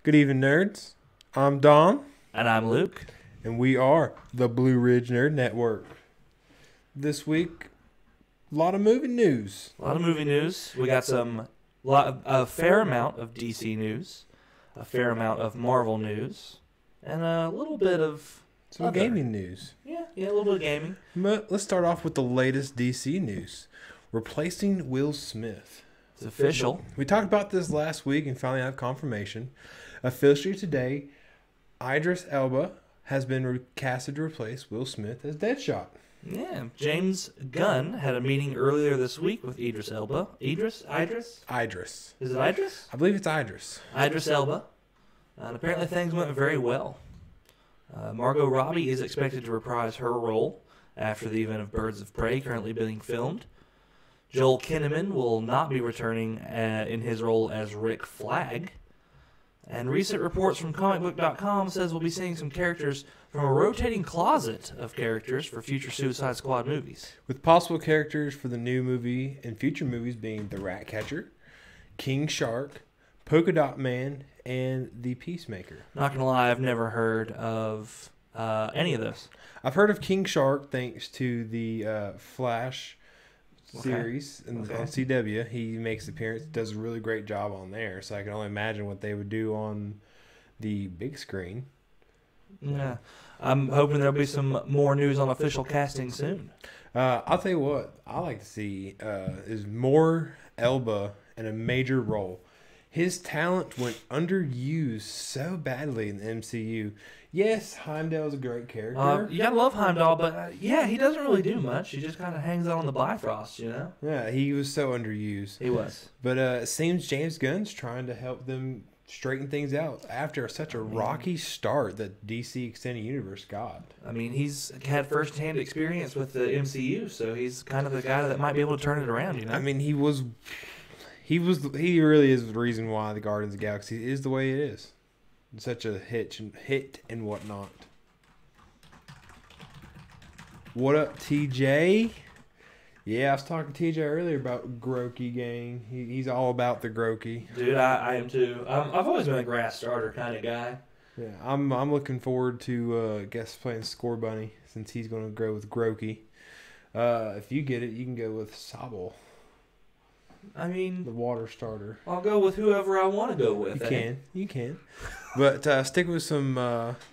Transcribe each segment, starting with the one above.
Good evening, nerds. I'm Dom. And I'm Luke. And we are the Blue Ridge Nerd Network. This week, a lot of movie news. We got a fair amount of DC news, a fair amount of Marvel news, and a little bit of some gaming news. Yeah, a little bit of gaming. But let's start off with the latest DC news. Replacing Will Smith. It's official. We talked about this last week and finally have confirmation. Officially today, Idris Elba has been casted to replace Will Smith as Deadshot. Yeah, James Gunn had a meeting earlier this week with Idris Elba. Idris? Is it Idris? I believe it's Idris. Idris Elba. And apparently things went very well. Margot Robbie is expected to reprise her role after the event of Birds of Prey currently being filmed. Joel Kinnaman will not be returning in his role as Rick Flag. And recent reports from comicbook.com says we'll be seeing some characters from a rotating closet of characters for future Suicide Squad movies. With possible characters for the new movie and future movies being the Ratcatcher, King Shark, Polka Dot Man, and the Peacemaker. Not gonna lie, I've never heard of any of those. I've heard of King Shark thanks to the Flash series on CW. He makes an appearance, does a really great job on there, so I can only imagine what they would do on the big screen. Yeah, I'm hoping there'll be some more news on official casting soon. I'll tell you what I like to see is more Elba in a major role. His talent went underused so badly in the MCU. Yes, Heimdall's a great character. You gotta love Heimdall, but he doesn't really do much. He just kind of hangs out on the Bifrost, you know? Yeah, he was so underused. He was. But it seems James Gunn's trying to help them straighten things out after such a rocky start that DC Extended Universe got. I mean, he's had first-hand experience with the MCU, so he's kind of the guy that might be able to turn it around, you know? I mean, he really is the reason why the Guardians of the Galaxy is the way it is. Such a hit and whatnot. What up, TJ? Yeah, I was talking to TJ earlier about Grokey gang. He's all about the Grokey. Dude, I am too. I've always been a grass starter kind of guy. Yeah, I'm looking forward to playing Score Bunny since he's going to go with Grokey. If you get it, you can go with Sobble. I mean, the water starter. I'll go with whoever I want to go with. You can. But stick with some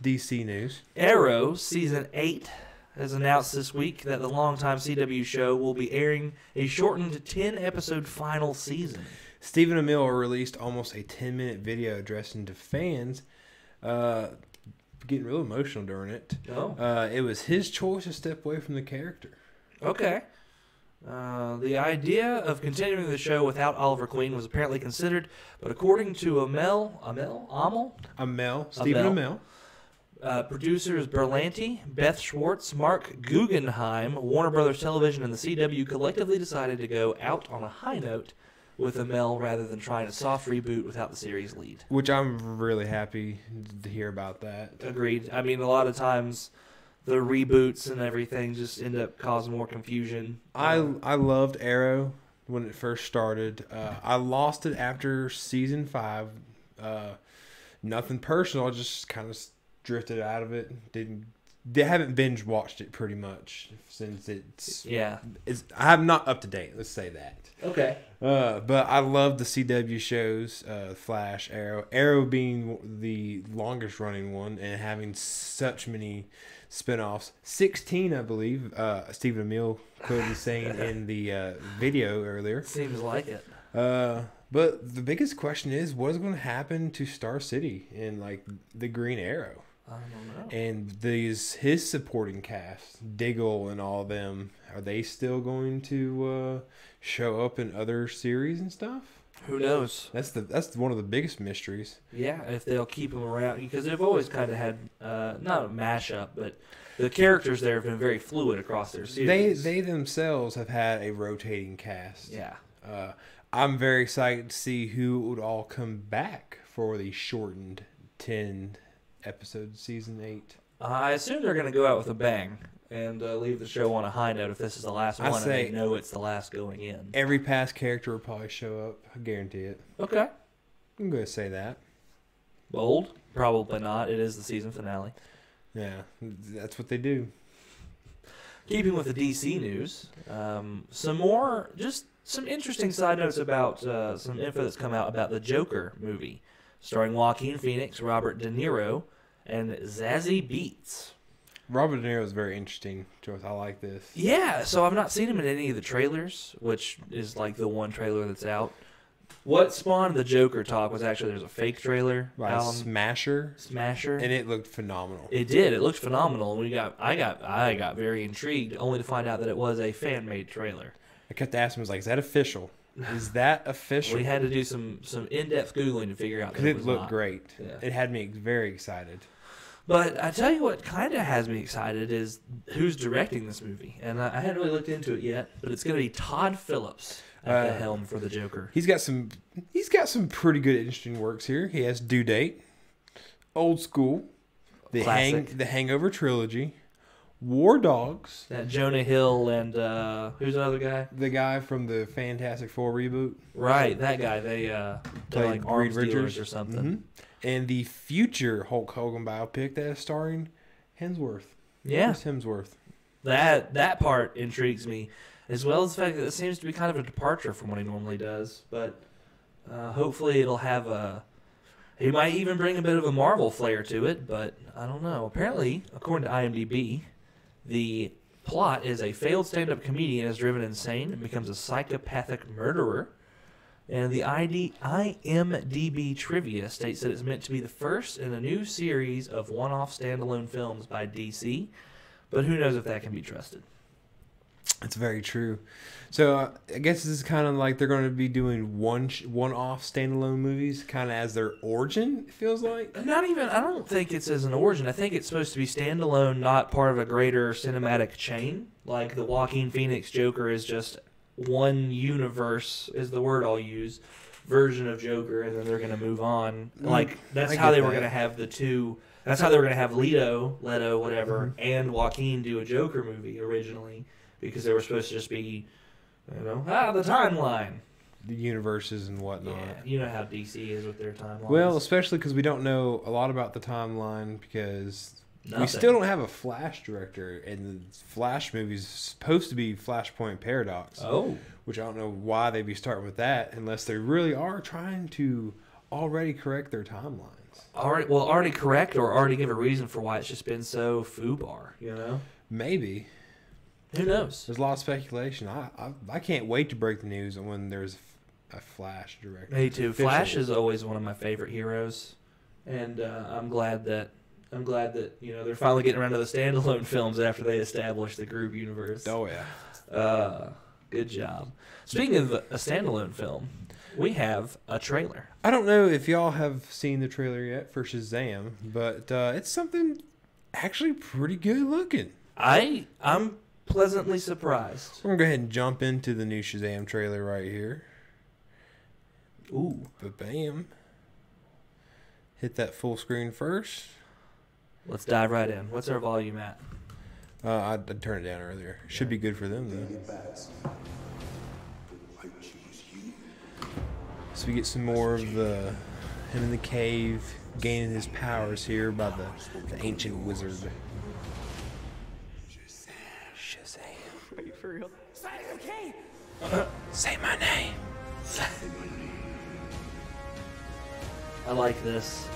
DC news. Arrow Season 8 has announced this week that the longtime CW show will be airing a shortened 10-episode final season. Stephen Amell released almost a 10-minute video addressing to fans, getting real emotional during it. Oh. It was his choice to step away from the character. Okay. The idea of continuing the show without Oliver Queen was apparently considered, but according to Stephen Amell, producers Berlanti, Beth Schwartz, Mark Guggenheim, Warner Brothers Television, and the CW collectively decided to go out on a high note with Amell rather than trying a soft reboot without the series lead. Which I'm really happy to hear about that. Agreed. I mean, a lot of times the reboots and everything just end up causing more confusion. I loved Arrow when it first started. I lost it after season 5. Nothing personal. I just kind of drifted out of it. They haven't binge watched it pretty much since it's. Yeah. I'm not up to date. Let's say that. Okay. But I love the CW shows, Flash, Arrow. Arrow being the longest running one and having such many spinoffs. 16, I believe. Stephen Amell quoted saying in the video earlier. Seems like it. But the biggest question is, what is going to happen to Star City and the Green Arrow? I don't know. And his supporting cast, Diggle and all of them, are they still going to show up in other series and stuff? Who knows? That's one of the biggest mysteries. Yeah, if they'll keep them around, because they've always kind of had not a mashup, but the characters there have been very fluid across their series. They themselves have had a rotating cast. Yeah. I'm very excited to see who would all come back for the shortened 10 episode season 8. I assume they're going to go out with a bang and leave the show on a high note if this is the last one and they know it's the last going in. Every past character will probably show up. I guarantee it. Okay. I'm going to say that. Bold? Probably not. It is the season finale. Yeah, that's what they do. Keeping with the DC news, some interesting side notes about some info that's come out about the Joker movie, starring Joaquin Phoenix, Robert De Niro, and Zazie Beetz. Robert De Niro is very interesting choice. I like this. Yeah, so I've not seen him in any of the trailers, which is like the one trailer that's out. What spawned the Joker talk was actually there's a fake trailer By Smasher, and it looked phenomenal. it did. It looked phenomenal. I got very intrigued, only to find out that it was a fan made trailer. I kept asking, was like, "Is that official? Is that official?" We had to do some in depth googling to figure out that Because it it looked not. great. Yeah. It had me very excited. But I tell you what kind of has me excited is who's directing this movie. And I hadn't really looked into it yet, but it's going to be Todd Phillips at the helm for the Joker. He's got some pretty good, interesting works here. He has Due Date, Old School, the Classic. Hangover trilogy, War Dogs. That Jonah Hill and who's another guy? The guy from the Fantastic Four reboot. Right, that guy. They're Played like arms Reed dealers Richards. or something. Mm-hmm. And the future Hulk Hogan biopic that is starring Hemsworth. Yeah, Chris Hemsworth. that part intrigues me, as well as the fact that it seems to be kind of a departure from what he normally does. But hopefully it'll have a... He might even bring a bit of a Marvel flair to it, but I don't know. Apparently, according to IMDb, the plot is a failed stand-up comedian is driven insane and becomes a psychopathic murderer. And the IMDb trivia states that it's meant to be the first in a new series of one-off standalone films by DC, but who knows if that can be trusted. That's very true. So I guess this is kind of like they're going to be doing one-off standalone movies, kind of as their origin. It feels like. Not even. I don't think it's as an origin. I think it's supposed to be standalone, not part of a greater cinematic chain. Like the Joaquin Phoenix Joker is just one universe, is the word I'll use, version of Joker, and then they're going to move on. Like that's how they were going to have the two. That's how they were going to have Leto, whatever, and Joaquin do a Joker movie originally, because they were supposed to just be, the timeline. The universes and whatnot. Yeah, you know how DC is with their timelines. Well, especially because we don't know a lot about the timeline because we Nothing. still don't have a Flash director, and the Flash movie's supposed to be Flashpoint Paradox. Oh. Which I don't know why they'd be starting with that unless they really are trying to already correct their timelines. Already correct or already give a reason for why it's just been so foobar, Maybe. Who knows? There's a lot of speculation. I can't wait to break the news when there's a Flash director. Me too. Officially. Flash is always one of my favorite heroes, and I'm glad that they're finally getting around to the standalone films after they establish the group universe. Oh yeah. Good job. Speaking of a standalone film, we have a trailer. I don't know if y'all have seen the trailer yet for Shazam, but it's something actually pretty good looking. I'm pleasantly surprised. We're gonna go ahead and jump into the new Shazam trailer right here. Ooh. Bam. Hit that full screen first. Let's dive right in. What's our volume at? I'd turn it down earlier. Should be good for them though. So we get some more of him in the cave gaining his powers here by the ancient wizard. Shazam. Are you for real? Say my name. I like this.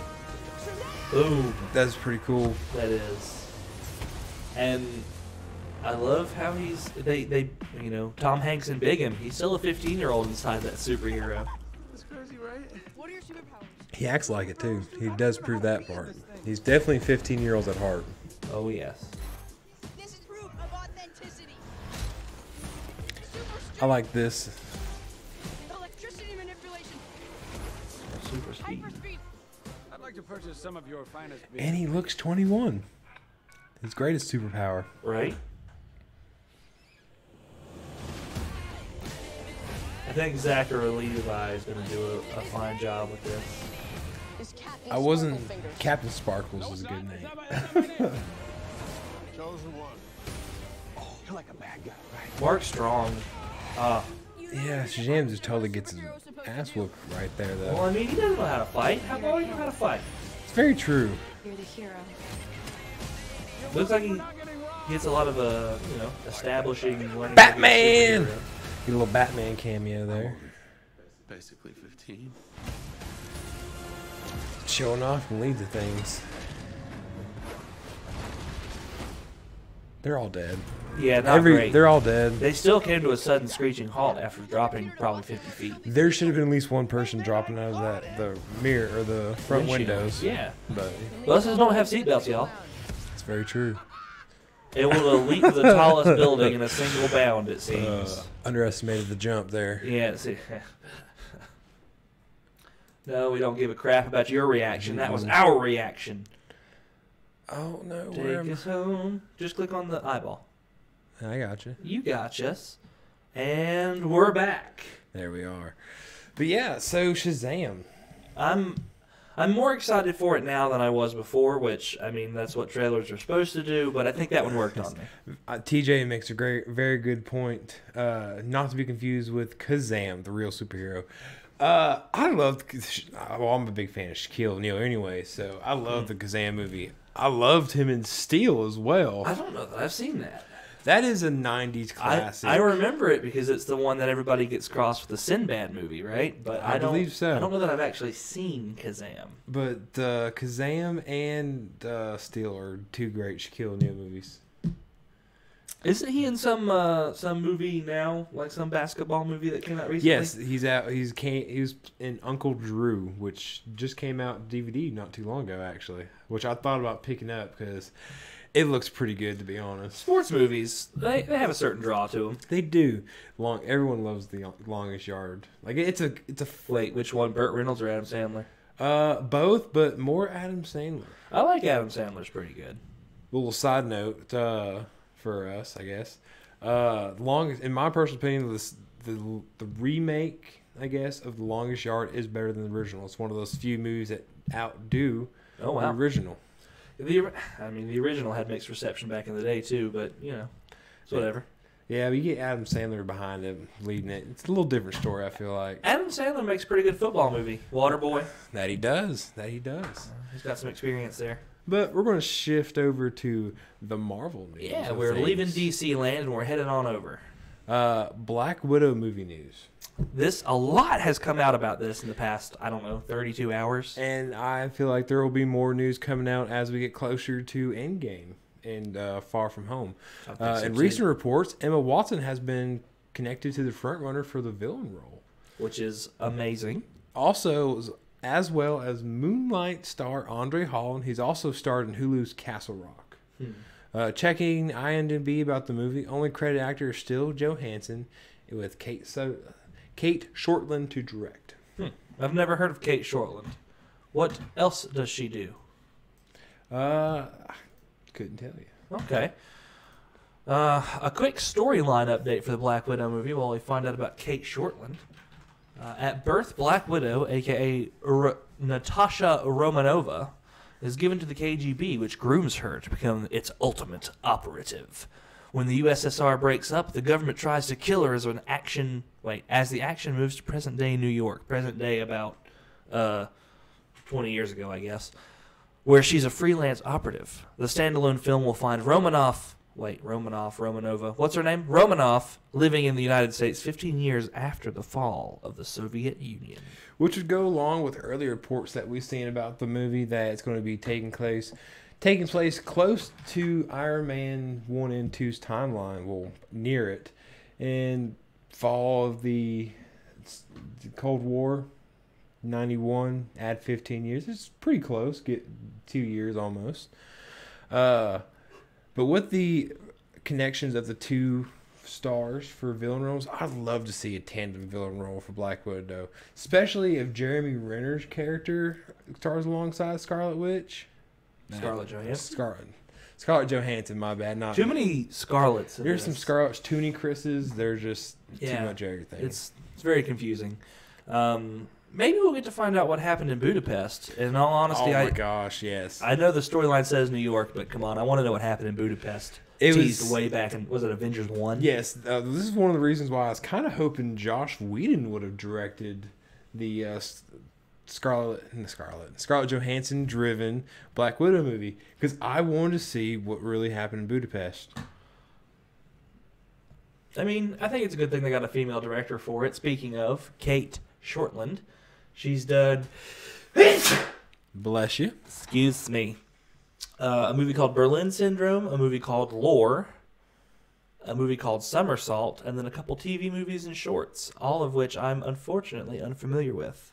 Boom. That's pretty cool. That is. And I love how they Tom Hanks and Big him. He's still a 15-year-old inside that superhero. That's crazy, right? What are your superpowers? He acts like it too. He does prove that part. He's definitely 15-year-olds at heart. Oh yes. This is proof of authenticity. I like this. Electricity manipulation. Super speed. Hyperspeed. I'd like to purchase some of your finest beer. And he looks 21. His greatest superpower. Right? I think Zachary Levi is going to do a fine job with this. This cat I wasn't. Captain Sparkles is a good name. Chosen one. Oh, you're like a bad guy, right? Mark Strong. Yeah, Shazam just totally gets his ass whooped right there, Well, though. I mean, he doesn't know how to fight. How about he know how to fight? It's very true. You're the hero. Looks like he gets a lot of establishing learning. Batman! Get a little Batman cameo there. Basically 15. Showing off and lead to things. They're all dead. Yeah, not great. They're all dead. They still came to a sudden screeching halt after dropping probably 50 feet. There should have been at least one person dropping out of the mirror or the front windows. Yeah. But buses don't have seatbelts, y'all. it's very true. It will leap to the tallest building in a single bound, it seems. Underestimated the jump there. Yeah, see. No, we don't give a crap about your reaction. That was our reaction. Oh no! Take us home. Just click on the eyeball. I got you. You got us. And we're back. There we are. But yeah, so Shazam. I'm more excited for it now than I was before, which, I mean, that's what trailers are supposed to do, but I think that one worked on me. TJ makes a very good point. Not to be confused with Kazam, the real superhero. I love. Well, I'm a big fan of Shaquille O'Neal anyway, so I love the Kazam movie. I loved him in Steel as well. I don't know that I've seen that. That is a 90s classic. I remember it because it's the one that everybody gets crossed with the Sinbad movie, right? But I believe so. I don't know that I've actually seen Kazam. But Kazam and Steel are two great Shaquille O'Neal movies. Isn't he in some movie now, like some basketball movie that came out recently? Yes, he's out. He was in Uncle Drew, which just came out DVD not too long ago, actually. Which I thought about picking up because it looks pretty good, to be honest. Sports movies, they have a certain draw to them. They do. Everyone loves The Longest Yard. Like it's a. Wait, which one? Burt Reynolds or Adam Sandler? Both, but more Adam Sandler. I like Adam Sandler's pretty good. Little side note for us, I guess. Longest, in my personal opinion, the remake, I guess, of The Longest Yard is better than the original. It's one of those few movies that outdo the original. The original had mixed reception back in the day too, but it's whatever. Yeah, but you get Adam Sandler behind him, leading it. It's a little different story, I feel like. Adam Sandler makes a pretty good football movie, Waterboy. That he does. He's got some experience there. But we're going to shift over to the Marvel news. Yeah, we're leaving DC land and we're headed on over. Black Widow movie news. A lot has come out about this in the past, 32 hours. And I feel like there will be more news coming out as we get closer to Endgame and Far From Home. In recent reports, Emma Watson has been connected to the frontrunner for the villain role, which is amazing. Also, as well as Moonlight star Andre Holland. He's also starred in Hulu's Castle Rock. Checking IMDb about the movie, only credited actor is still Johansson, with Kate Shortland to direct. I've never heard of Kate Shortland. What else does she do? Couldn't tell you. Okay. A quick storyline update for the Black Widow movie while we find out about Kate Shortland. At birth, Black Widow, a.k.a. Natasha Romanova, is given to the KGB, which grooms her to become its ultimate operative. When the USSR breaks up, the government tries to kill her as the action moves to present-day New York. Present-day about 20 years ago, I guess, where she's a freelance operative. The standalone film will find Romanova, what's her name? Romanoff, living in the United States 15 years after the fall of the Soviet Union. Which would go along with earlier reports that we've seen about the movie that it's going to be taking place close to Iron Man 1 and 2's timeline, well, near it, in fall of the Cold War, 91, add 15 years. It's pretty close, get 2 years almost. But with the connections of the two stars for villain roles, I'd love to see a tandem villain role for Black Widow, especially if Jeremy Renner's character stars alongside Scarlet Witch. Scarlett Johansson. Scarlett Johansson, my bad. Not too many Scarletts. There's some Scarletts, too many Chris's. There's just too much everything. It's very confusing. Maybe we'll get to find out what happened in Budapest. In all honesty, oh my gosh, yes. I know the storyline says New York, but come on, I want to know what happened in Budapest. It was way back in, was it Avengers 1? Yes, this is one of the reasons why I was kind of hoping Josh Whedon would have directed the Scarlett Johansson driven Black Widow movie, because I wanted to see what really happened in Budapest. I mean, I think it's a good thing they got a female director for it. Speaking of, Kate Shortland. She's done... Bless you. Excuse me. A movie called Berlin Syndrome, a movie called Lore, a movie called Somersault, and then a couple TV movies and shorts, all of which I'm unfortunately unfamiliar with.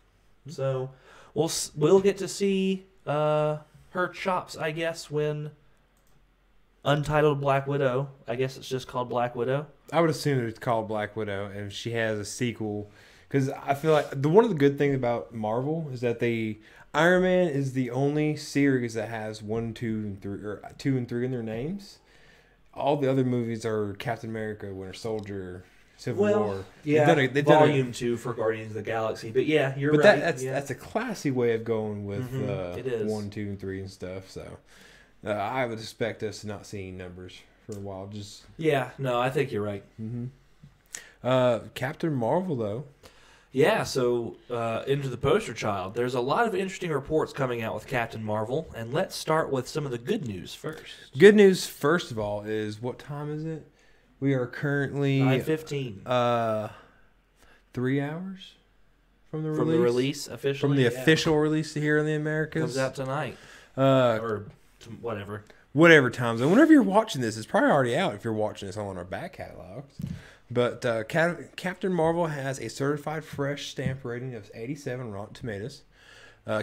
So we'll get to see her chops, I guess, when Untitled Black Widow, I guess it's just called Black Widow. I would assume it's called Black Widow, and if she has a sequel, because I feel like one of the good things about Marvel is that Iron Man is the only series that has 1, 2, and 3, or 2 and 3 in their names. All the other movies are Captain America, Winter Soldier, Civil War. Yeah, Volume 2 for Guardians of the Galaxy. But yeah, you're right. But that's a classy way of going with it is. 1, 2, and 3 and stuff. So I would expect us not seeing numbers for a while. I think you're right. Captain Marvel, though. Yeah, so into the poster child. There's a lot of interesting reports coming out with Captain Marvel, and let's start with some of the good news first. Good news, first of all, is what time is it? We are currently 9:15. 3 hours from the release. From the release officially. From the official release here in the Americas. Comes out tonight. Or whatever. Whatever time zone. Whenever you're watching this, it's probably already out if you're watching this on our back catalogs. But Captain Marvel has a certified fresh stamp rating of 87 Rotten Tomatoes.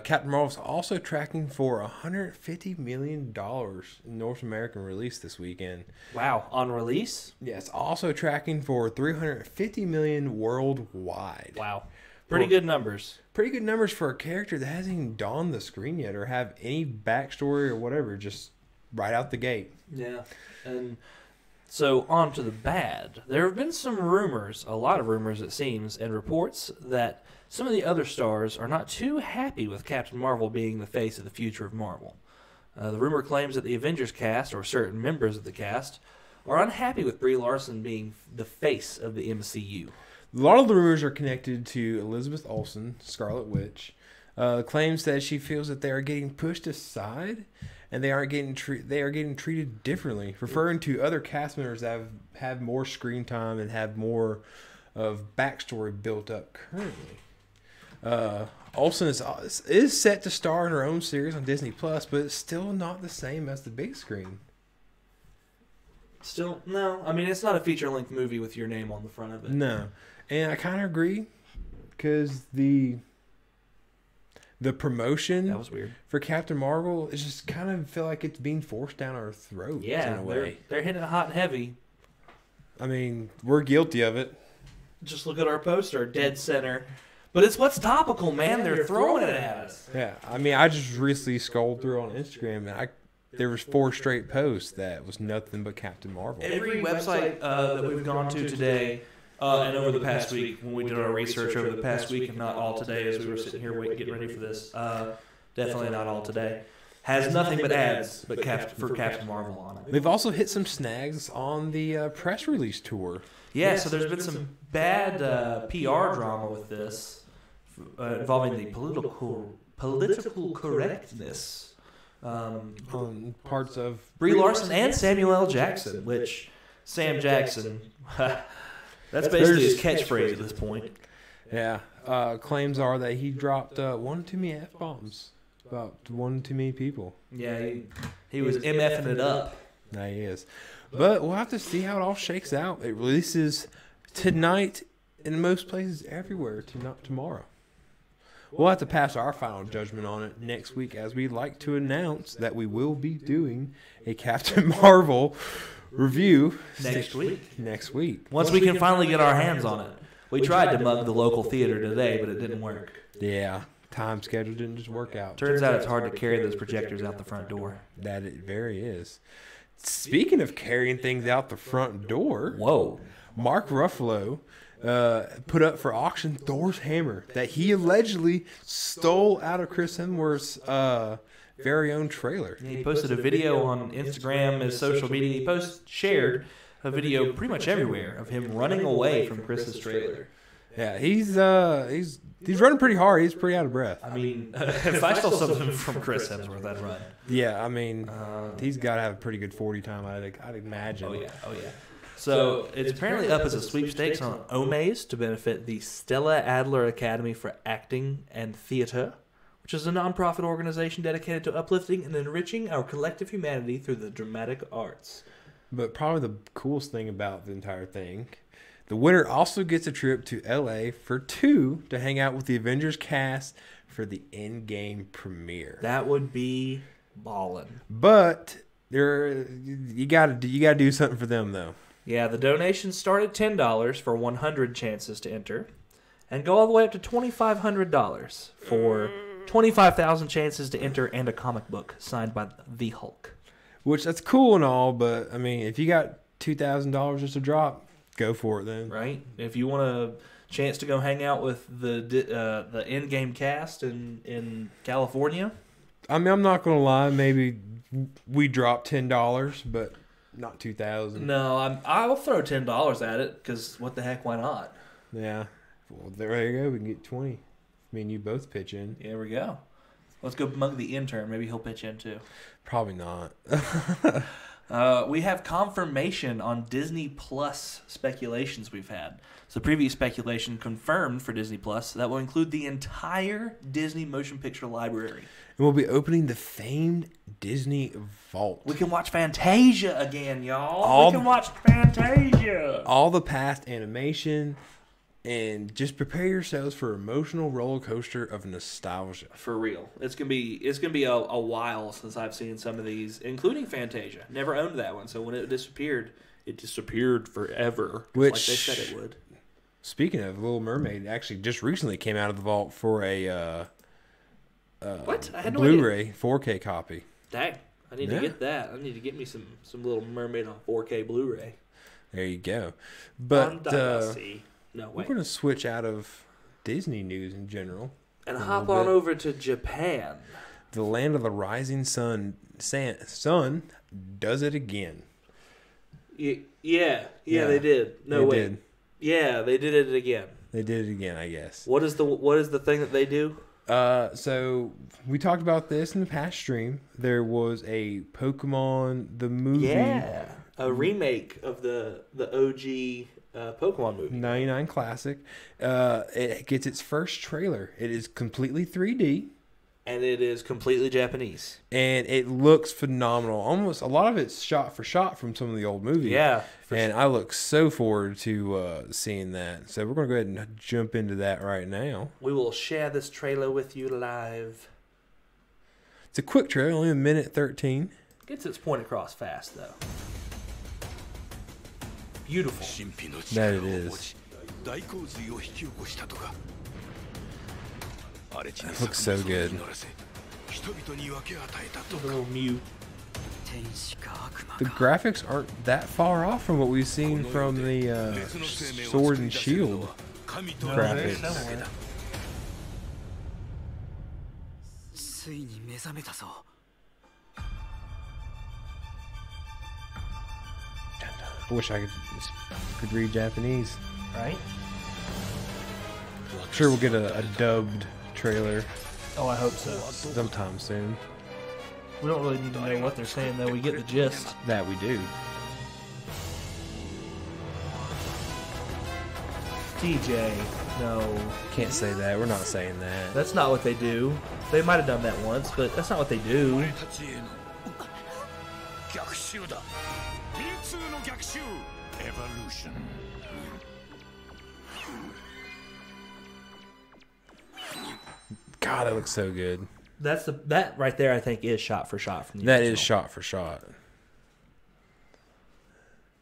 Captain Marvel is also tracking for $150 million in North American release this weekend. Wow, on release? Yeah, it's also tracking for $350 million worldwide. Wow, pretty good numbers. Pretty good numbers for a character that hasn't even dawned the screen yet or have any backstory or whatever, just right out the gate. Yeah, and so on to the bad. There have been some rumors, a lot of rumors it seems, and reports that some of the other stars are not too happy with Captain Marvel being the face of the future of Marvel. The rumor claims that the Avengers cast, or certain members of the cast, are unhappy with Brie Larson being the face of the MCU. A lot of the rumors are connected to Elizabeth Olsen, Scarlet Witch. Claims that she feels that they are getting pushed aside and they are getting treated differently, referring to other cast members that have more screen time and have more of backstory built up currently. Olsen is set to star in her own series on Disney Plus, but it's still not the same as the big screen. Still, no. I mean, it's not a feature-length movie with your name on the front of it. No. And I kind of agree, because the promotion that was weird for Captain Marvel is just kind of feel like it's being forced down our throats. Yeah, in a way. They're hitting it hot and heavy. I mean, we're guilty of it. Just look at our poster, dead center. But it's what's topical, man. They're throwing it at us. Yeah, I mean, I just recently scrolled through on Instagram, and there was 4 straight posts that was nothing but Captain Marvel. Every website that we've gone to today, and over the past week, when we did our research over the past week, and not all today as we were sitting here getting ready for this, definitely not all today, has nothing but ads for Captain Marvel on it. They've also hit some snags on the press release tour. Yeah, so there's been some bad PR drama with this, involving the political correctness on parts of Brie Larson and Samuel L. Jackson, which Sam Jackson, that's basically his catchphrase at this point. Yeah, claims are that he dropped one too many F-bombs about one too many people. Yeah, he was MFing it up. Nah, he is. But we'll have to see how it all shakes out. It releases tonight in most places everywhere, not tomorrow. We'll have to pass our final judgment on it next week, as we'd like to announce that we will be doing a Captain Marvel review next week. Once we can finally get our hands on it. We tried to mug the local theater today, but it didn't work. Yeah, time schedule didn't just work out. Turns out it's hard to carry those projectors out the front door. That it very is. Speaking of carrying things out the front door, whoa, Mark Ruffalo put up for auction Thor's hammer that he allegedly stole out of Chris Hemsworth's very own trailer. He posted a video on Instagram, his social media. He shared a video pretty much everywhere of him running away from Chris's trailer. Yeah, he's running pretty hard. He's pretty out of breath. I mean, if I stole something from Chris Hemsworth, I'd run. Yeah, I mean, he's got to have a pretty good 40 time. I'd imagine. Oh yeah. So it's apparently up as a sweepstakes on Omaze to benefit the Stella Adler Academy for Acting and Theater, which is a nonprofit organization dedicated to uplifting and enriching our collective humanity through the dramatic arts. But probably the coolest thing about the entire thing, the winner also gets a trip to LA for 2 to hang out with the Avengers cast for the Endgame premiere. That would be ballin'. But you gotta do something for them though. Yeah, the donations start at $10 for 100 chances to enter, and go all the way up to $2,500 for 25,000 chances to enter and a comic book signed by the Hulk. Which that's cool and all, but I mean, if you got $2,000 just to drop, go for it then. Right? If you want a chance to go hang out with the Endgame cast in California, I mean, I'm not gonna lie, maybe we dropped $10, but not 2,000. no, I'll throw $10 at it because what the heck, why not? Yeah. Well, there you go. We can get 20. Me and you both pitch in. Here we go. Let's go mug the intern. Maybe he'll pitch in too. Probably not. We have confirmation on Disney Plus speculations we've had. So previous speculation confirmed for Disney Plus that will include the entire Disney motion picture library. And we'll be opening the famed Disney Vault. We can watch Fantasia again, y'all. We can watch Fantasia. All the past animation, and just prepare yourselves for emotional roller coaster of nostalgia. For real. It's gonna be a while since I've seen some of these, including Fantasia. Never owned that one, so when it disappeared forever. Which, like they said it would. Speaking of, Little Mermaid actually just recently came out of the vault for a What? I had no Blu-ray 4K copy. Dang. I need to get that. I need to get me some Little Mermaid on 4K Blu-ray. There you go. But No, we're wait. going to switch out of Disney news in general. And hop on over to Japan. The land of the rising sun does it again. Yeah, they did. No, they wait. did. Yeah, they did it again. They did it again, I guess. What is the thing that they do? So we talked about this in the past stream. There was a Pokemon the movie. Yeah, a remake of the OG Pokemon movie. 99 Classic. It gets its first trailer. It is completely 3D. And it is completely Japanese. And it looks phenomenal. Almost a lot of it's shot for shot from some of the old movies. Yeah. And I look so forward to seeing that. So we're going to go ahead and jump into that right now. We will share this trailer with you live. It's a quick trailer, only a minute 13. Gets its point across fast, though. Beautiful. That it is. It looks so good. A little Mew. The graphics aren't that far off from what we've seen from the Sword and Shield graphics. I wish I could read Japanese. Right? I'm sure we'll get a dubbed trailer Oh, I hope so. sometime soon. We don't really need to know what they're saying, though. We get the gist. That we do. TJ, no. Can't say that. We're not saying that. That's not what they do. They might have done that once, but that's not what they do. God, that looks so good. That right there, I think, is shot for shot from the That original. is shot for shot.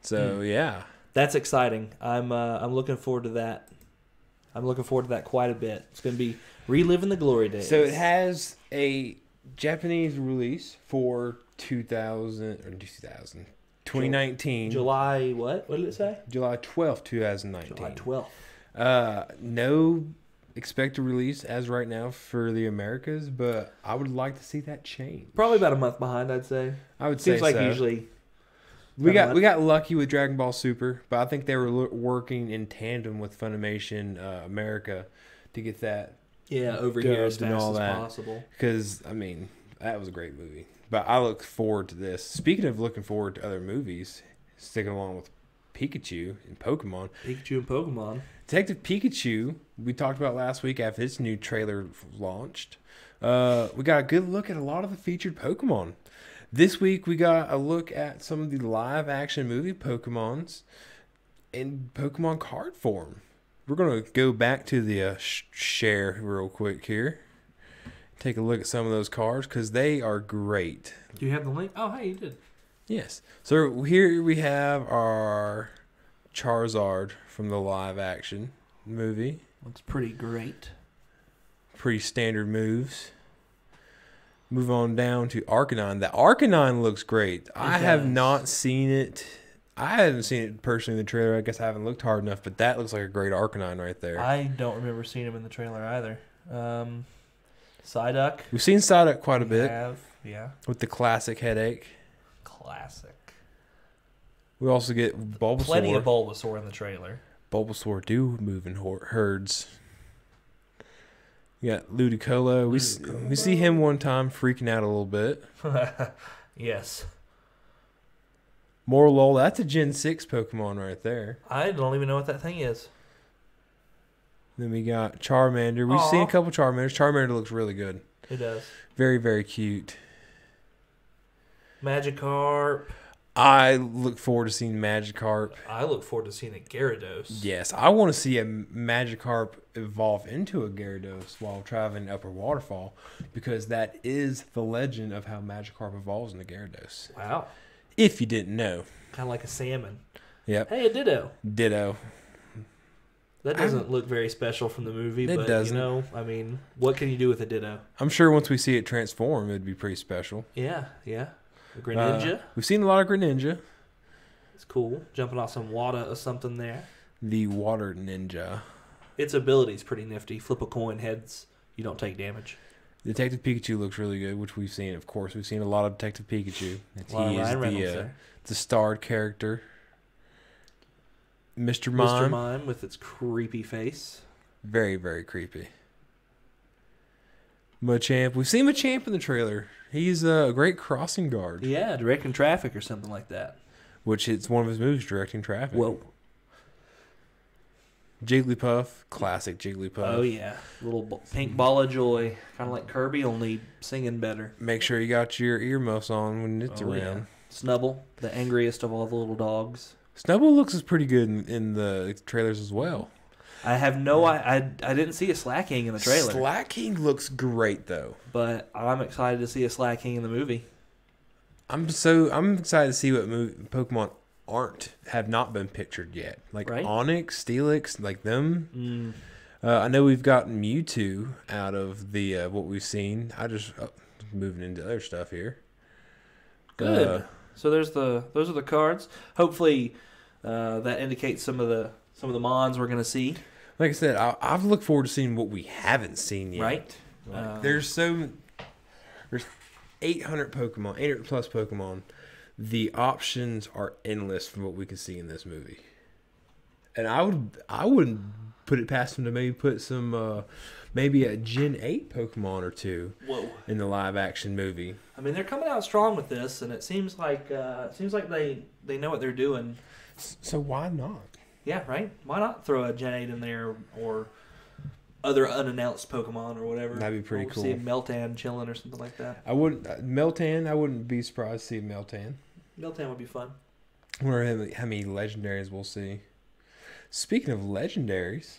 So yeah, That's exciting. I'm looking forward to that. I'm looking forward to that quite a bit. It's going to be reliving the glory days. so it has a Japanese release for 2019. July what? What did it say? July 12th, 2019. July 12th. No expected release as right now for the Americas, but I would like to see that change. Probably about a month behind, I'd say. I would say Seems like so. usually We got lucky with Dragon Ball Super, but I think they were working in tandem with Funimation America to get that over here as dubbed and fast all as that. possible. Because, I mean, that was a great movie. But I look forward to this. Speaking of looking forward to other movies, sticking along with Pikachu and Pokemon. Pikachu and Pokemon. Detective Pikachu, we talked about last week after its new trailer launched. We got a good look at a lot of the featured Pokemon. This week, we got a look at some of the live-action movie Pokemons in Pokemon card form. We're going to go back to the share real quick here. Take a look at some of those cards because they are great. Do you have the link? Oh, hey, you did. Yes. So here we have our Charizard from the live-action movie. Looks pretty great. Pretty standard moves. Move on down to Arcanine. The Arcanine looks great. I have not seen it. I haven't seen it personally in the trailer. I guess I haven't looked hard enough, but that looks like a great Arcanine right there. I don't remember seeing him in the trailer either. Psyduck. We've seen Psyduck quite a bit. Yeah. With the classic headache. Classic. We also get Bulbasaur. Plenty of Bulbasaur in the trailer. Bulbasaur do move in herds. We got Ludicolo. We see him one time freaking out a little bit. Yes. Morlul, that's a Gen 6 Pokemon right there. I don't even know what that thing is. Then we got Charmander. We've seen a couple Charmanders. Charmander looks really good. It does. Very, very cute. Magikarp. I look forward to seeing Magikarp. I look forward to seeing a Gyarados. Yes, I want to see a Magikarp evolve into a Gyarados while traveling Upper Waterfall because that is the legend of how Magikarp evolves into Gyarados. Wow. If you didn't know. Kind of like a salmon. Yep. Hey, a Ditto. Ditto. That doesn't look very special from the movie, It but doesn't. you know, I mean, what can you do with a Ditto? I'm sure once we see it transform, it'd be pretty special. Yeah. A Greninja. We've seen a lot of Greninja. It's cool. Jumping off some water or something there. The Water Ninja. Its ability's pretty nifty. Flip a coin, heads. You don't take damage. Detective Pikachu looks really good, which we've seen, of course. We've seen a lot of Detective Pikachu. Ryan Reynolds there. The starred character. Mr. Mime. Mr. Mime with its creepy face. Very, very creepy. Machamp. We've seen Machamp in the trailer. He's a great crossing guard. Yeah, directing traffic or something like that. Which it's one of his moves, directing traffic. Whoa. Jigglypuff. Classic Jigglypuff. Oh, yeah. Little pink ball of joy. Kind of like Kirby, only singing better. Make sure you got your earmuffs on when it's around. Yeah. Snubble, the angriest of all the little dogs. Snubble looks pretty good in the trailers as well. I have no... I didn't see a Slacking in the trailer. Slacking looks great, though. But I'm excited to see a Slacking in the movie. I'm excited to see what Pokemon have not been pictured yet. Like Right? Onix, Steelix, like them. I know we've gotten Mewtwo out of the what we've seen. Moving into other stuff here. Good. So those are the cards. Hopefully, that indicates some of the Mons we're gonna see. Like I said, I've looked forward to seeing what we haven't seen yet. Right. There's 800 Pokemon, 800 plus Pokemon. The options are endless from what we can see in this movie. And I wouldn't put it past them to maybe put some maybe a Gen 8 Pokemon or two in the live action movie. I mean, they're coming out strong with this, and it seems like they know what they're doing. So why not? Yeah, right. Why not throw a Gen 8 in there or other unannounced Pokemon or whatever? That'd be pretty cool. See a Meltan chilling or something like that. I wouldn't be surprised to see Meltan. Meltan would be fun. I wonder how many legendaries we'll see. Speaking of legendaries,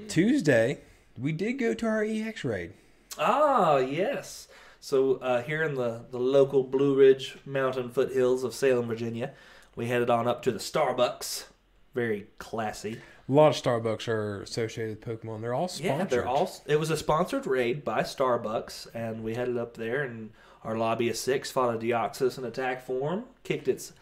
Tuesday we did go to our EX raid. Ah, yes. So here in the local Blue Ridge Mountain foothills of Salem, Virginia, we headed on up to the Starbucks. Very classy. A lot of Starbucks are associated with Pokemon. They're all sponsored. Yeah, they're all. It was a sponsored raid by Starbucks, and we headed up there, and our lobby of 6 fought a Deoxys in attack form, kicked its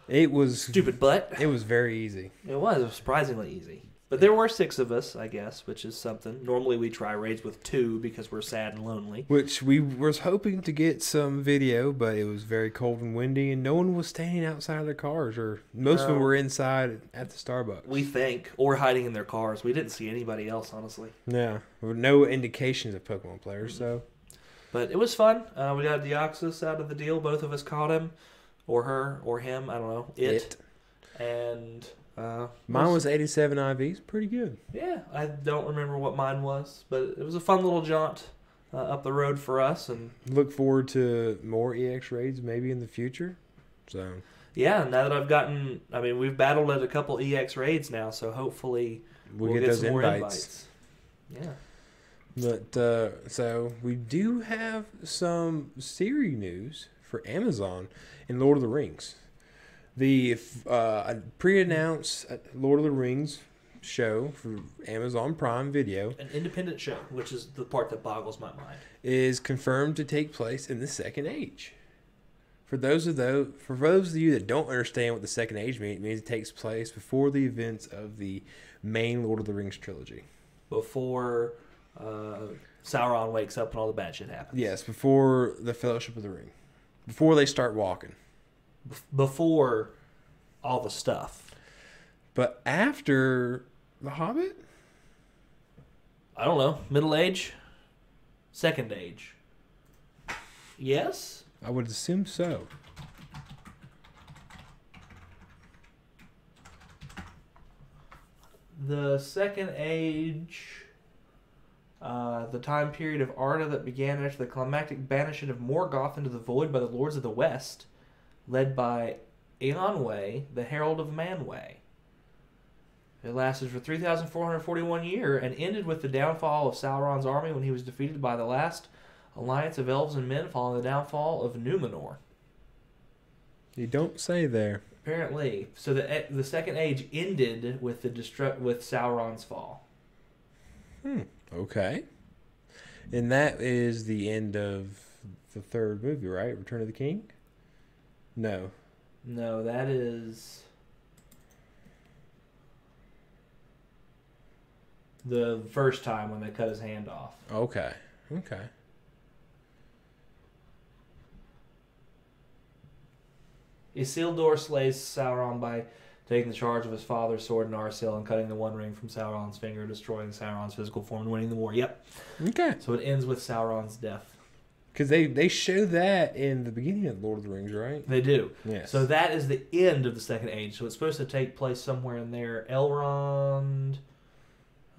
It was stupid butt. It was very easy. It was surprisingly easy. But there were 6 of us, I guess, which is something. Normally we try raids with 2 because we're sad and lonely. Which we was hoping to get some video, but it was very cold and windy, and no one was standing outside of their cars, or most of them were inside at the Starbucks. We think, or hiding in their cars. We didn't see anybody else, honestly. Yeah, there were no indications of Pokemon players, so. But it was fun. We got Deoxys out of the deal. Both of us caught him, or her, or him. I don't know. It. And mine was 87 IVs. Pretty good. Yeah, I don't remember what mine was, but it was a fun little jaunt up the road for us. And look forward to more EX raids maybe in the future. So yeah, now that I've gotten, I mean, we've battled at a couple EX raids now, so hopefully we'll get those some more invites. Yeah. But so we do have some series news for Amazon in Lord of the Rings. The pre-announced Lord of the Rings show for Amazon Prime Video, an independent show, which is the part that boggles my mind, is confirmed to take place in the Second Age. For those of you that don't understand what the Second Age means, it means it takes place before the events of the main Lord of the Rings trilogy. Before Sauron wakes up and all the bad shit happens. Yes, before the Fellowship of the Ring. Before they start walking. Before all the stuff. But after The Hobbit? I don't know. Middle age? Second age? Yes? I would assume so. The Second Age, the time period of Arda that began after the climactic banishment of Morgoth into the Void by the Lords of the West, led by Eonwë, the Herald of Manwë. It lasted for 3,441 years and ended with the downfall of Sauron's army when he was defeated by the last alliance of elves and men following the downfall of Numenor. You don't say there. Apparently. So the Second Age ended with with Sauron's fall. Okay. And that is the end of the third movie, right? Return of the King? No. No, that is the first time when they cut his hand off. Okay. Okay. Isildur slays Sauron by taking the charge of his father's sword Narsil and cutting the One Ring from Sauron's finger, destroying Sauron's physical form and winning the war. Yep. Okay. So it ends with Sauron's death. Because they show that in the beginning of Lord of the Rings, right? They do. Yes. So that is the end of the Second Age. So it's supposed to take place somewhere in there. Elrond.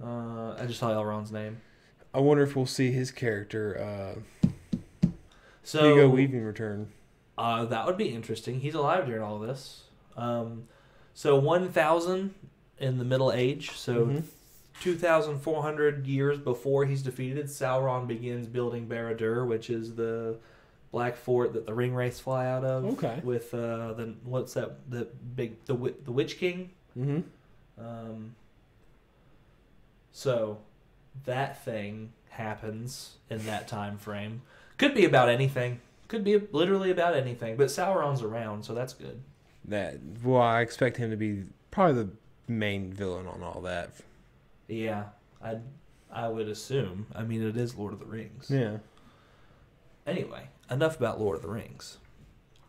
I just saw Elrond's name. I wonder if we'll see his character, So Hugo Weaving return. That would be interesting. He's alive during all this. So 1,000 in the Middle Age. So 2,400 years before he's defeated, Sauron begins building Barad-dûr, which is the black fort that the Ringwraiths fly out of. Okay. With the what's that? The Witch King. Mm-hmm. So that thing happens in that time frame. Could be about anything. Could be literally about anything. But Sauron's around, so that's good. I expect him to be probably the main villain on all that. Yeah, I would assume. I mean, it is Lord of the Rings. Yeah. Anyway, enough about Lord of the Rings.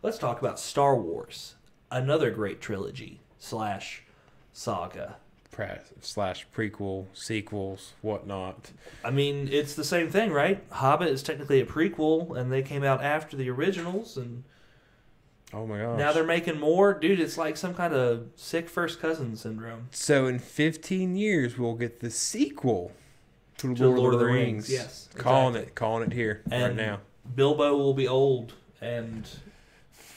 Let's talk about Star Wars. Another great trilogy / saga. / prequel, sequels, whatnot. I mean, it's the same thing, right? Hobbit is technically a prequel, and they came out after the originals, and oh my gosh. now they're making more. Dude, it's like some kind of sick first cousin syndrome. So in 15 years, we'll get the sequel to Lord of the Rings. Yes, Calling exactly. it here And right now. Bilbo will be old, and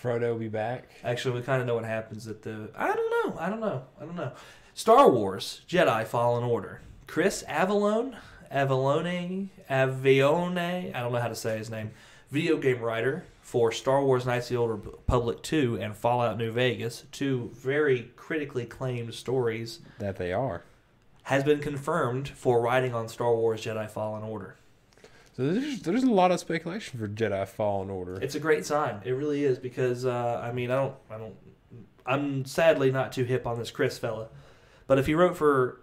Frodo will be back. actually, we kind of know what happens at the. I don't know. Star Wars Jedi Fallen Order. Chris Avellone, I don't know how to say his name. Video game writer for Star Wars Knights of the Old Republic 2 and Fallout New Vegas, 2 very critically acclaimed stories, That they are. has been confirmed for writing on Star Wars Jedi Fallen Order. So there's a lot of speculation for Jedi Fallen Order. It's a great sign. It really is because I'm sadly not too hip on this Chris fella, but if he wrote for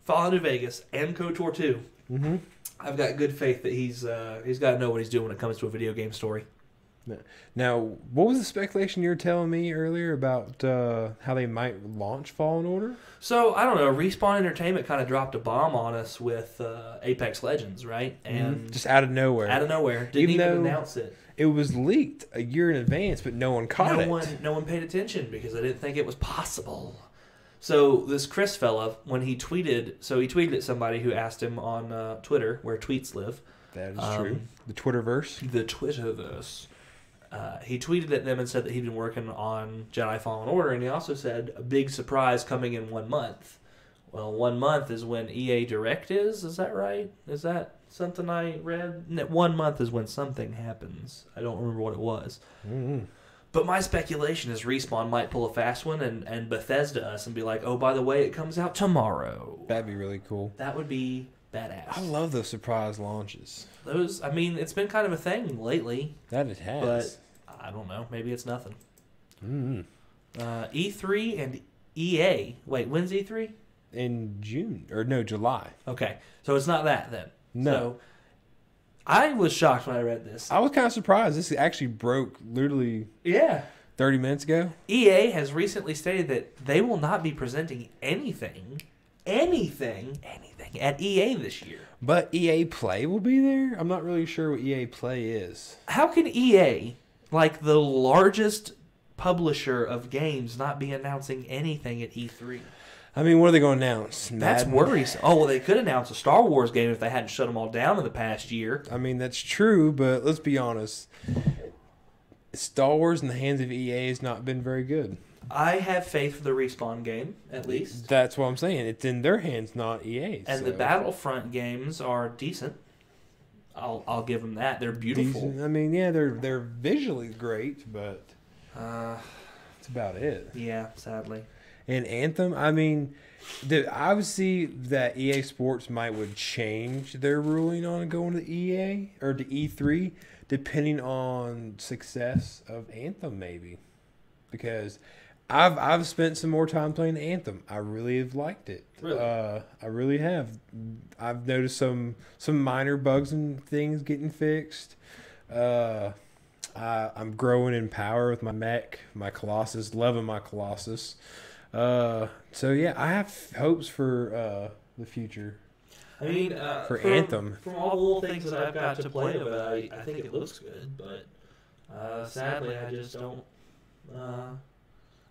Fallout New Vegas and KOTOR 2. Mm-hmm. I've got good faith that he's got to know what he's doing when it comes to a video game story. Now, what was the speculation you were telling me earlier about how they might launch Fallen Order? So, I don't know. Respawn Entertainment kind of dropped a bomb on us with Apex Legends, right? And just out of nowhere. Out of nowhere. Didn't even announce it. It was leaked a year in advance, but no one caught it. No one paid attention because they didn't think it was possible. So this Chris fella, when he tweeted, he tweeted at somebody who asked him on Twitter, where tweets live. That is true. The Twitterverse. The Twitterverse. He tweeted at them and said that he'd been working on Jedi Fallen Order, and he also said a big surprise coming in 1 month. Well, 1 month is when EA Direct is. Is that right? Is that something I read? 1 month is when something happens. I don't remember what it was. Mm-hmm. But my speculation is Respawn might pull a fast one and Bethesda us and be like, oh, by the way, it comes out tomorrow. That'd be really cool. That would be badass. I love those surprise launches. It's been kind of a thing lately. That it has. But I don't know. Maybe it's nothing. Mm-hmm. E3 and EA. Wait, when's E3? In June. Or no, July. Okay. So it's not that then. No. So I was shocked when I read this. I was kind of surprised. This actually broke literally 30 minutes ago. EA has recently stated that they will not be presenting anything at EA this year. But EA Play will be there? I'm not really sure what EA Play is. How can EA, like the largest publisher of games, not be announcing anything at E3? I mean, what are they going to announce? That's worrisome. Oh, well, they could announce a Star Wars game if they hadn't shut them all down in the past year. I mean, that's true, but let's be honest. Star Wars in the hands of EA has not been very good. I have faith for the Respawn game, at least. That's what I'm saying. It's in their hands, not EA's. And the Battlefront games are decent. I'll give them that. They're beautiful. Decent. I mean, yeah, they're visually great, but that's about it. Yeah, sadly. And Anthem, I mean, I would see that EA Sports would change their ruling on going to EA or to E3 depending on success of Anthem, maybe. Because I've spent some more time playing Anthem. I really have liked it. Really? I really have. I've noticed some minor bugs and things getting fixed. I'm growing in power with my mech, my Colossus, loving my Colossus. So yeah, I have hopes for the future. I mean, for Anthem. From all the little things that I've got to play with it, I think it looks good, but sadly, I just don't.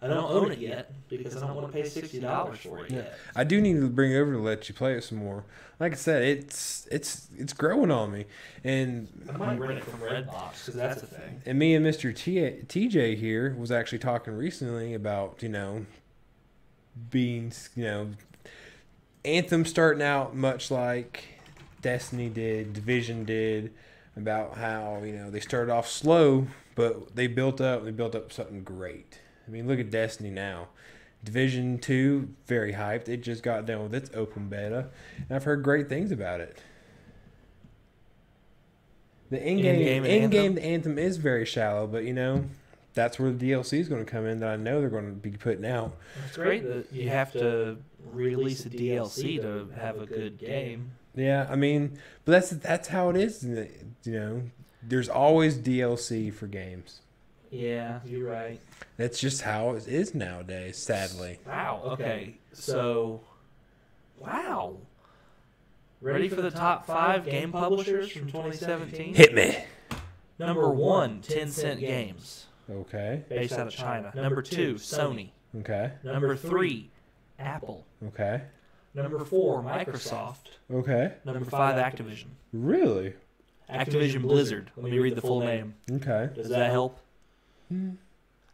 I don't own it yet because I don't want to pay $60 for it yet. I do need to bring it over to let you play it some more. Like I said, it's growing on me, and I might rent it from Redbox because that's the thing. And me and Mr. TJ here was actually talking recently about being Anthem starting out much like Destiny did, Division did, about how they started off slow, but they built up something great. I mean, look at Destiny now. Division 2, very hyped. It just got done with its open beta, and I've heard great things about it. The in-game Anthem is very shallow, but that's where the DLC is going to come in that I know they're going to be putting out. It's great that you have to release a DLC to have a good game. Yeah, I mean, but that's how it is. There's always DLC for games. Yeah, you're right. That's just how it is nowadays, sadly. Wow. Okay. So, wow. Ready for the top 5 game publishers from 2017? Hit me. Number 1, Tencent Games. Okay. Based out of China. Number 2, Sony. Okay. Number 3, Apple. Okay. Number 4, Microsoft. Okay. Number 5, Activision. Really? Activision Blizzard. Let me read the full name. Okay. Does that help?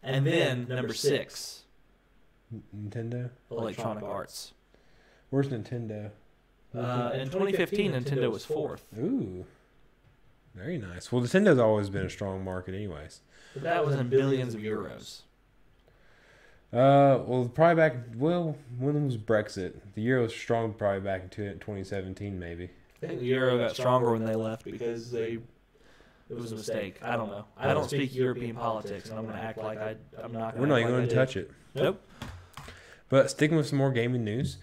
And then number 6, Nintendo. Electronic Arts. Where's Nintendo? In 2015, Nintendo was 4th. Ooh. Very nice. Well, Nintendo's always been a strong market anyways. But that was in billions of euros. Well, probably when was Brexit? The euro was strong probably back in 2017 maybe. I think the euro got stronger when they left because it was a mistake. I don't know. I don't speak European politics, and I'm going to act like I'm not going to. We're not even going to touch it. Nope. But sticking with some more gaming news,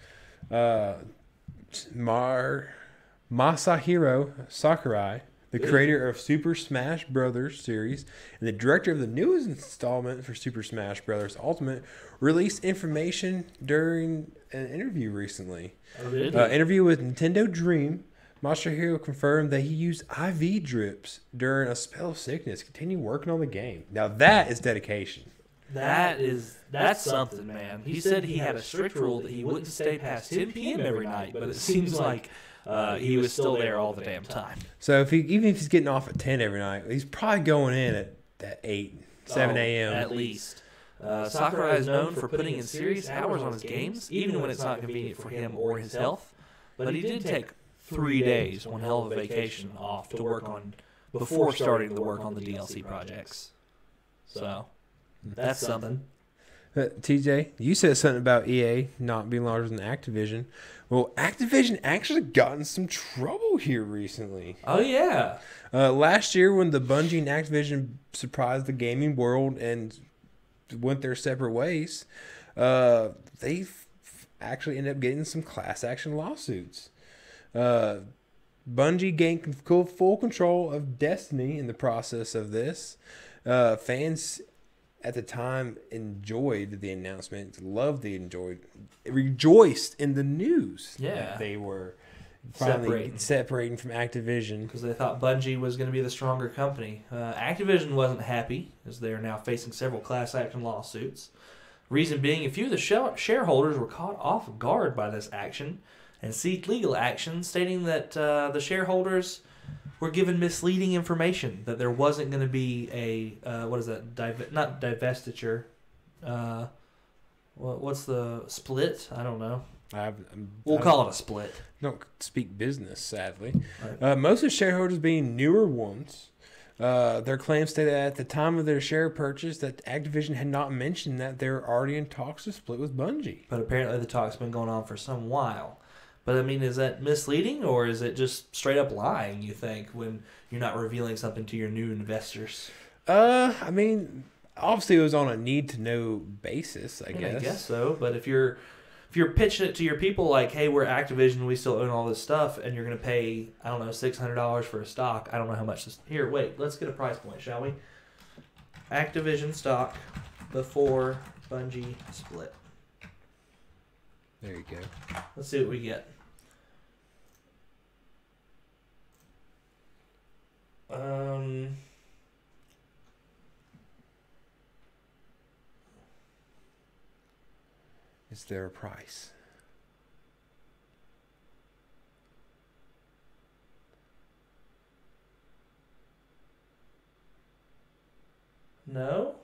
Masahiro Sakurai, the creator of Super Smash Bros. Series and the director of the newest installment for Super Smash Bros. Ultimate, released information during an interview recently. Oh, did he? Interview with Nintendo Dream. Masahiro confirmed that he used IV drips during a spell of sickness, continue working on the game. Now that is dedication. That's something, man. He said he had a strict rule that he wouldn't stay past 10 p.m. every night, but it seems like he was still there all the damn time. So even if he's getting off at 10 every night, he's probably going in at 8, 7 a.m. At least. Sakurai is known for putting in serious hours on his games, even when it's not convenient for him or his health. But he did take 3 days, one hell of a vacation, off to work on before starting to work on the DLC projects. So that's something. TJ, you said something about EA not being larger than Activision. Well, Activision actually got in some trouble here recently. Oh, yeah. Last year when the Bungie and Activision surprised the gaming world and went their separate ways, they actually ended up getting some class action lawsuits. Bungie gained full control of Destiny in the process of this. Fans at the time enjoyed the announcement, rejoiced in the news that they were finally separating from Activision. Because they thought Bungie was going to be the stronger company. Activision wasn't happy, as they are now facing several class action lawsuits. Reason being, a few of the shareholders were caught off guard by this action and seeked legal action, stating that the shareholders were given misleading information, that there wasn't going to be a, not divestiture. What's the split? I don't know. We'll call it a split. Don't speak business, sadly. Right. Most of the shareholders being newer ones, their claims state that at the time of their share purchase that Activision had not mentioned that they're already in talks to split with Bungie. But apparently the talks have been going on for some while. But, I mean, is that misleading or is it just straight up lying, you think, when you're not revealing something to your new investors? I mean, obviously it was on a need-to-know basis, I guess. I guess so, but if you're pitching it to your people like, hey, we're Activision, we still own all this stuff, and you're going to pay, I don't know, $600 for a stock. I don't know how much this... Here, wait, let's get a price point, shall we? Activision stock before Bungie split. There you go. Let's see what we get. Is there a price? No?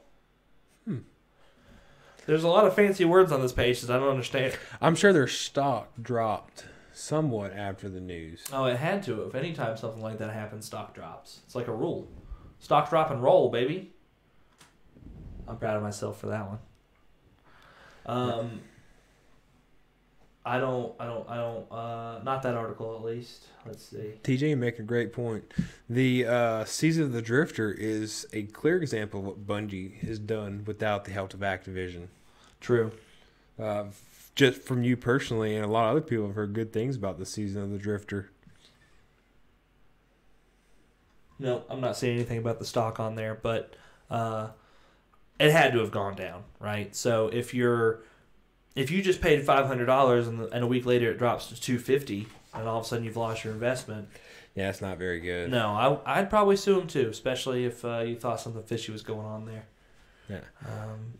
There's a lot of fancy words on this page that I don't understand. I'm sure their stock dropped somewhat after the news. Oh, it had to have. Anytime something like that happens, stock drops. It's like a rule. Stock drop and roll, baby. I'm proud of myself for that one. Not that article at least. Let's see. TJ, you make a great point. The Season of the Drifter is a clear example of what Bungie has done without the help of Activision. True. Just from you personally, and a lot of other people have heard good things about the Season of the Drifter. No, I'm not saying anything about the stock on there, but it had to have gone down, right? So if you just paid $500 and a week later it drops to $250, and all of a sudden you've lost your investment. Yeah, it's not very good. No, I'd probably sue him too, especially if you thought something fishy was going on there. Yeah.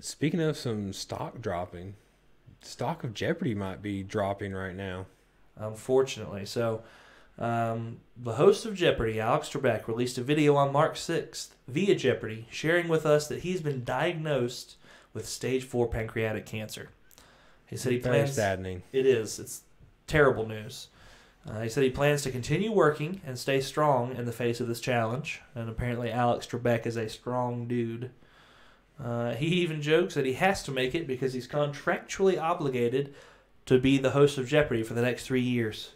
Speaking of some stock dropping, stock of Jeopardy might be dropping right now. Unfortunately. So the host of Jeopardy, Alex Trebek, released a video on March 6th via Jeopardy, sharing with us that he's been diagnosed with stage 4 pancreatic cancer. He said he plans. Very saddening. It is. It's terrible news. He said he plans to continue working and stay strong in the face of this challenge. And apparently Alex Trebek is a strong dude. He even jokes that he has to make it because he's contractually obligated to be the host of Jeopardy for the next 3 years.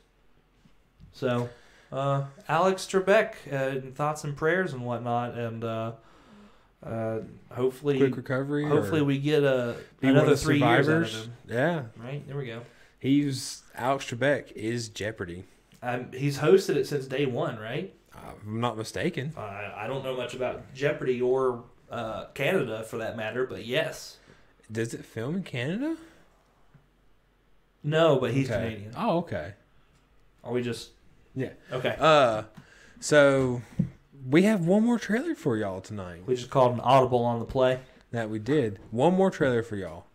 So, Alex Trebek, thoughts and prayers and whatnot, and hopefully, quick recovery. Hopefully, we get another 3 years out of him. Yeah, right there we go. Alex Trebek is Jeopardy. He's hosted it since day one, right? If I'm not mistaken. I don't know much about Jeopardy or Canada for that matter, but yes. Does it film in Canada? No, but he's Okay. Canadian. Oh, okay. Are we just... Yeah. Okay. So we have one more trailer for y'all tonight. We just called an audible on the play. That we did. One more trailer for y'all.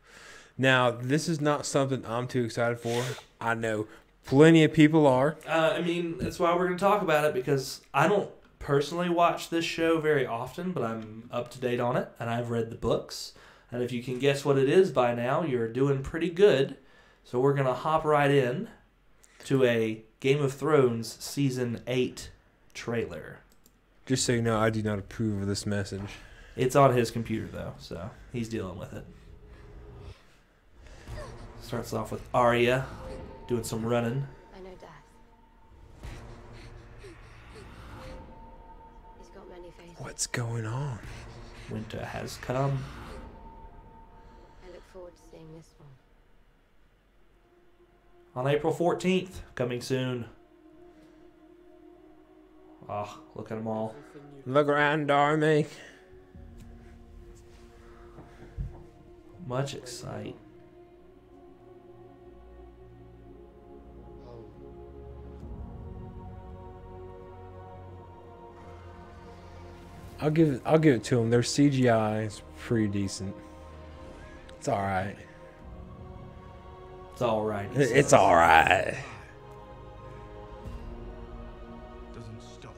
Now, this is not something I'm too excited for. I know plenty of people are. I mean, that's why we're going to talk about it, because I don't personally watch this show very often, but I'm up to date on it, and I've read the books. And if you can guess what it is by now, you're doing pretty good. So we're going to hop right in to a Game of Thrones Season 8 trailer. Just so you know, I do not approve of this message. It's on his computer, though, so he's dealing with it. Starts off with Arya doing some running. I know death. He's got many faces. What's going on? Winter has come. I look forward to seeing this one. On April 14th, coming soon. Oh, look at them all. Look around, Darmy. Much excite. I'll give it to them. Their CGI is pretty decent. It's all right. It's all right. he It's says. all right. Doesn't stop.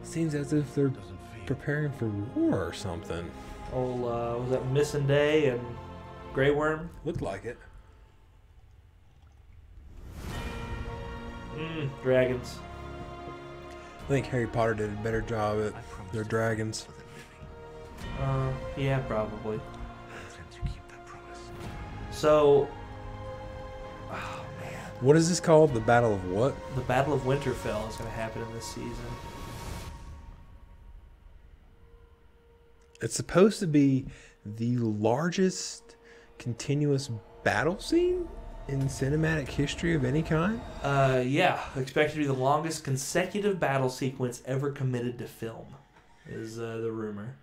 Seems as if they're Doesn't feel. preparing for war or something. Old, was that Missing Day and Grey Worm? Looked like it. Dragons. I think Harry Potter did a better job at their dragons. Yeah, probably. Since you keep that promise. So, oh man, What is this called? The Battle of what? the Battle of Winterfell is going to happen in this season. It's supposed to be the largest continuous battle scene in cinematic history of any kind. Yeah, expected to be the longest consecutive battle sequence ever committed to film, is the rumor.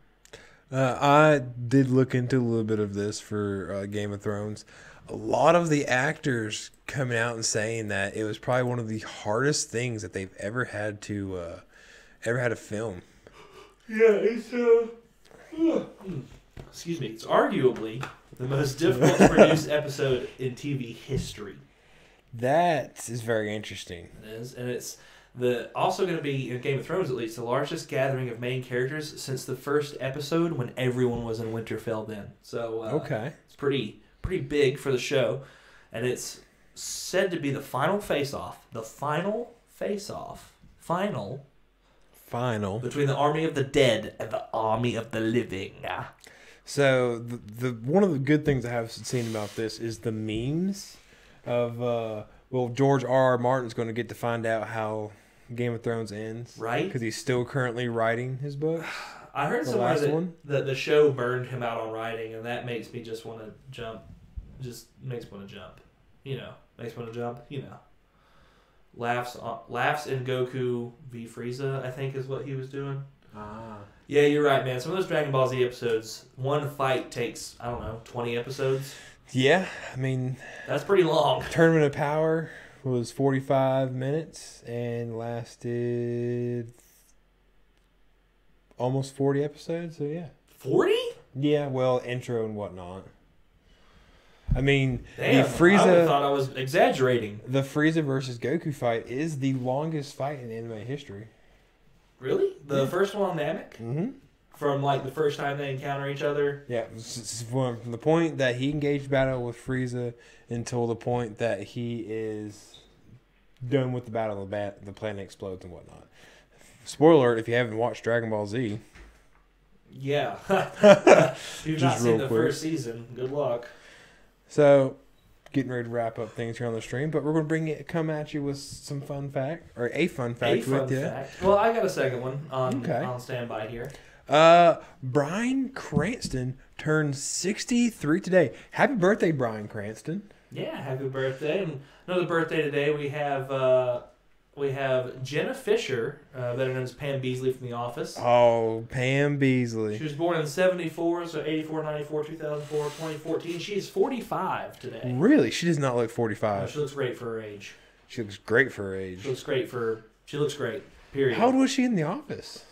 I did look into a little bit of this for Game of Thrones. A lot of the actors coming out and saying that it was probably one of the hardest things that they've ever had to film. Yeah, it's excuse me, it's arguably the most difficult to produce episode in TV history. That is very interesting. It is, and it's also going to be, in Game of Thrones at least, the largest gathering of main characters since the first episode when everyone was in Winterfell then. So Okay. it's pretty big for the show, and it's said to be the final face-off. The final face-off. Final between the army of the dead and the army of the living. So the one of the good things I have seen about this is the memes of George R.R. Martin's going to get to find out how Game of Thrones ends, Right? Because he's still currently writing his book. I heard The somewhere last that one? the show burned him out on writing, and that makes me just want to jump. Just makes me want to jump. Makes me want to jump. Laughs in Goku v Frieza, I think is what he was doing. Yeah, you're right, man. Some of those Dragon Ball Z episodes, one fight takes, 20 episodes. Yeah, I mean, That's pretty long. Tournament of Power was 45 minutes and lasted almost 40 episodes. So yeah, 40? yeah. Well, intro and whatnot. I mean, Damn, the I Frieza, thought I was exaggerating. the Frieza versus Goku fight is the longest fight in anime history. Really? The first one on Namek? Mm-hmm. From the first time they encounter each other? Yeah, from the point that he engaged battle with Frieza until the point that he is done with the battle, the planet explodes and whatnot. Spoiler alert, if you haven't watched Dragon Ball Z. Yeah. If you've not Just seen real the quick. first season, good luck. So, getting ready to wrap up things here on the stream, but we're going to come at you with some fun fact, or a fun fact with you. Fact. Well, I got a second one on Okay. standby here. Bryan Cranston turned 63 today. Happy birthday, Bryan Cranston. Yeah, happy birthday. And another birthday today, we have Jenna Fisher, better known as Pam Beasley from The Office. Oh, Pam Beasley. She was born in 74, so 84, 94, 2004, 2014. She is 45 today. Really? She does not look Oh, 45. she looks great for her age. She looks great for her age. She looks great, period. How old was she in The Office?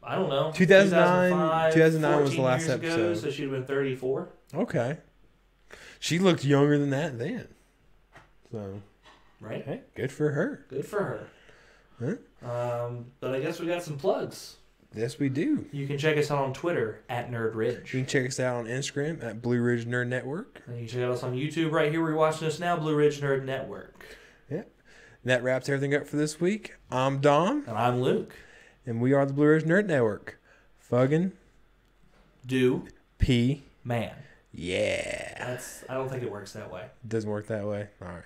I don't know. 2009 was the 14 last years ago, episode. so she'd have been 34. Okay. She looked younger than that then. So, Right? hey, good for her. Good for her. Huh? But I guess we got some plugs. Yes, we do. You can check us out on Twitter at You NerdRidge. can check us out on Instagram at Blue Ridge Nerd Network. And you can check us on YouTube right here where you're watching us now, Blue Ridge Nerd Network. Yeah. And that wraps everything up for this week. I'm Dom, And I'm Luke. and we are the Blue Ridge Nerd Network. Fuggin' Do P. man. Yeah. I don't think it works that way. It doesn't work that way. All right.